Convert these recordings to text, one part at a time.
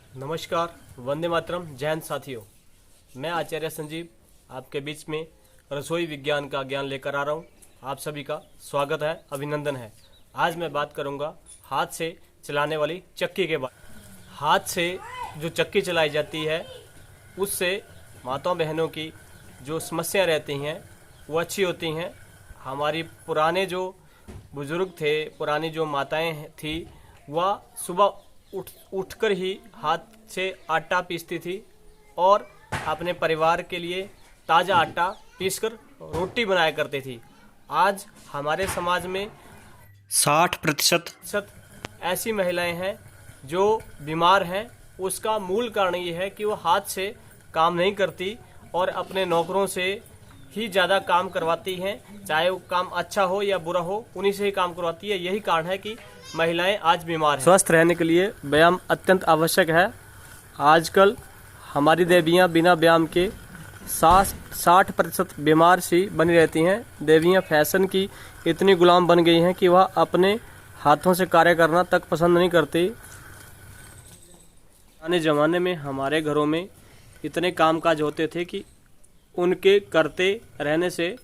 नमस्कार, वंदे मातरम। जय हिंद साथियों। मैं आचार्य संजीव आपके बीच में रसोई विज्ञान का ज्ञान लेकर आ रहा हूँ। आप सभी का स्वागत है, अभिनंदन है। आज मैं बात करूँगा हाथ से चलाने वाली चक्की के बारे में। हाथ से जो चक्की चलाई जाती है उससे माताओं बहनों की जो समस्या रहती हैं वो अच्छी होती हैं। हमारी पुराने जो बुजुर्ग थे, पुरानी जो माताएं थी, वह सुबह उठकर ही हाथ से आटा पीसती थी और अपने परिवार के लिए ताज़ा आटा पीसकर रोटी बनाया करती थी। आज हमारे समाज में 60% ऐसी महिलाएं हैं जो बीमार हैं। उसका मूल कारण ये है कि वो हाथ से काम नहीं करती और अपने नौकरों से ही ज़्यादा काम करवाती हैं। चाहे वो काम अच्छा हो या बुरा हो, उन्हीं से ही काम करवाती है। यही कारण है कि महिलाएं आज बीमार हैं। स्वस्थ रहने के लिए व्यायाम अत्यंत आवश्यक है। आजकल हमारी देवियां बिना व्यायाम के 60% बीमार सी बनी रहती हैं। देवियां फैशन की इतनी गुलाम बन गई हैं कि वह अपने हाथों से कार्य करना तक पसंद नहीं करती। पुराने ज़माने में हमारे घरों में इतने कामकाज होते थे कि उनके करते रहने से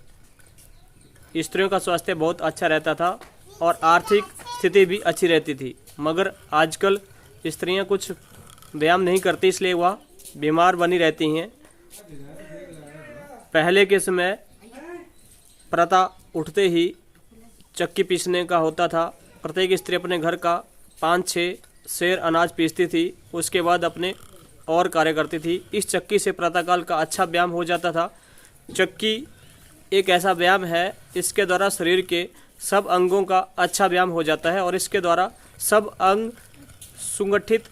स्त्रियों का स्वास्थ्य बहुत अच्छा रहता था और आर्थिक स्थिति भी अच्छी रहती थी। मगर आजकल स्त्रियां कुछ व्यायाम नहीं करती, इसलिए वह बीमार बनी रहती हैं। पहले के समय प्रातः उठते ही चक्की पीसने का होता था। प्रत्येक स्त्री अपने घर का 5-6 सेर अनाज पीसती थी, उसके बाद अपने और कार्य करती थी। इस चक्की से प्रातःकाल का अच्छा व्यायाम हो जाता था। चक्की एक ऐसा व्यायाम है, इसके द्वारा शरीर के सब अंगों का अच्छा व्यायाम हो जाता है और इसके द्वारा सब अंग सुगठित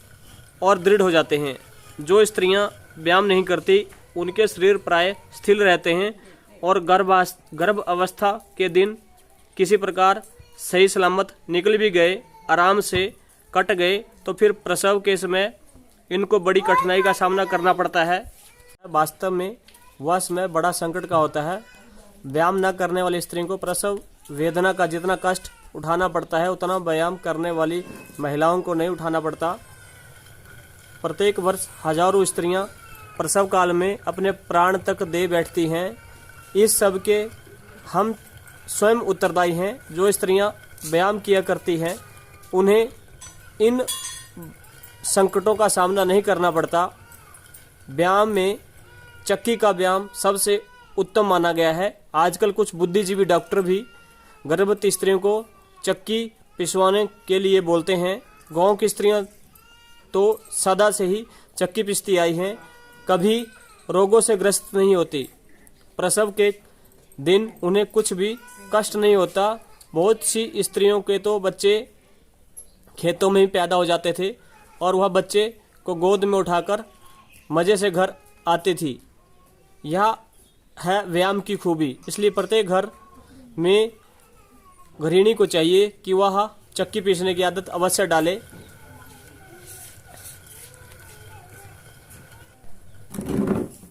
और दृढ़ हो जाते हैं। जो स्त्रियां व्यायाम नहीं करती उनके शरीर प्राय स्थिर रहते हैं और गर्भ अवस्था के दिन किसी प्रकार सही सलामत निकल भी गए, आराम से कट गए, तो फिर प्रसव के समय इनको बड़ी कठिनाई का सामना करना पड़ता है। वास्तव में वह समय बड़ा संकट का होता है। व्यायाम न करने वाली स्त्री को प्रसव वेदना का जितना कष्ट उठाना पड़ता है उतना व्यायाम करने वाली महिलाओं को नहीं उठाना पड़ता। प्रत्येक वर्ष हजारों स्त्रियां प्रसव काल में अपने प्राण तक दे बैठती हैं। इस सब के हम स्वयं उत्तरदायी हैं। जो स्त्रियां व्यायाम किया करती हैं उन्हें इन संकटों का सामना नहीं करना पड़ता। व्यायाम में चक्की का व्यायाम सबसे उत्तम माना गया है। आजकल कुछ बुद्धिजीवी डॉक्टर भी गर्भवती स्त्रियों को चक्की पिसवाने के लिए बोलते हैं। गांव की स्त्रियां तो सदा से ही चक्की पिसती आई हैं, कभी रोगों से ग्रस्त नहीं होती। प्रसव के दिन उन्हें कुछ भी कष्ट नहीं होता। बहुत सी स्त्रियों के तो बच्चे खेतों में ही पैदा हो जाते थे और वह बच्चे को गोद में उठाकर मज़े से घर आती थी। यह है व्यायाम की खूबी। इसलिए प्रत्येक घर में गृहिणी को चाहिए कि वह चक्की पीसने की आदत अवश्य डाले।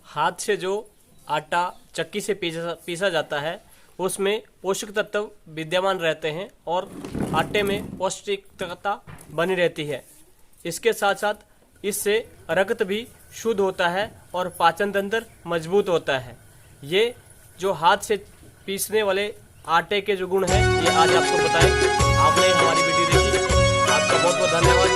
हाथ से जो आटा चक्की से पीसा जाता है उसमें पोषक तत्व विद्यमान रहते हैं और आटे में पौष्टिकता बनी रहती है। इसके साथ साथ इससे रक्त भी शुद्ध होता है और पाचन तंत्र मजबूत होता है। ये जो हाथ से पीसने वाले आटे के जो गुण हैं ये आज आपको बताएं। आपने हमारी वीडियो देखी, आपका बहुत बहुत धन्यवाद।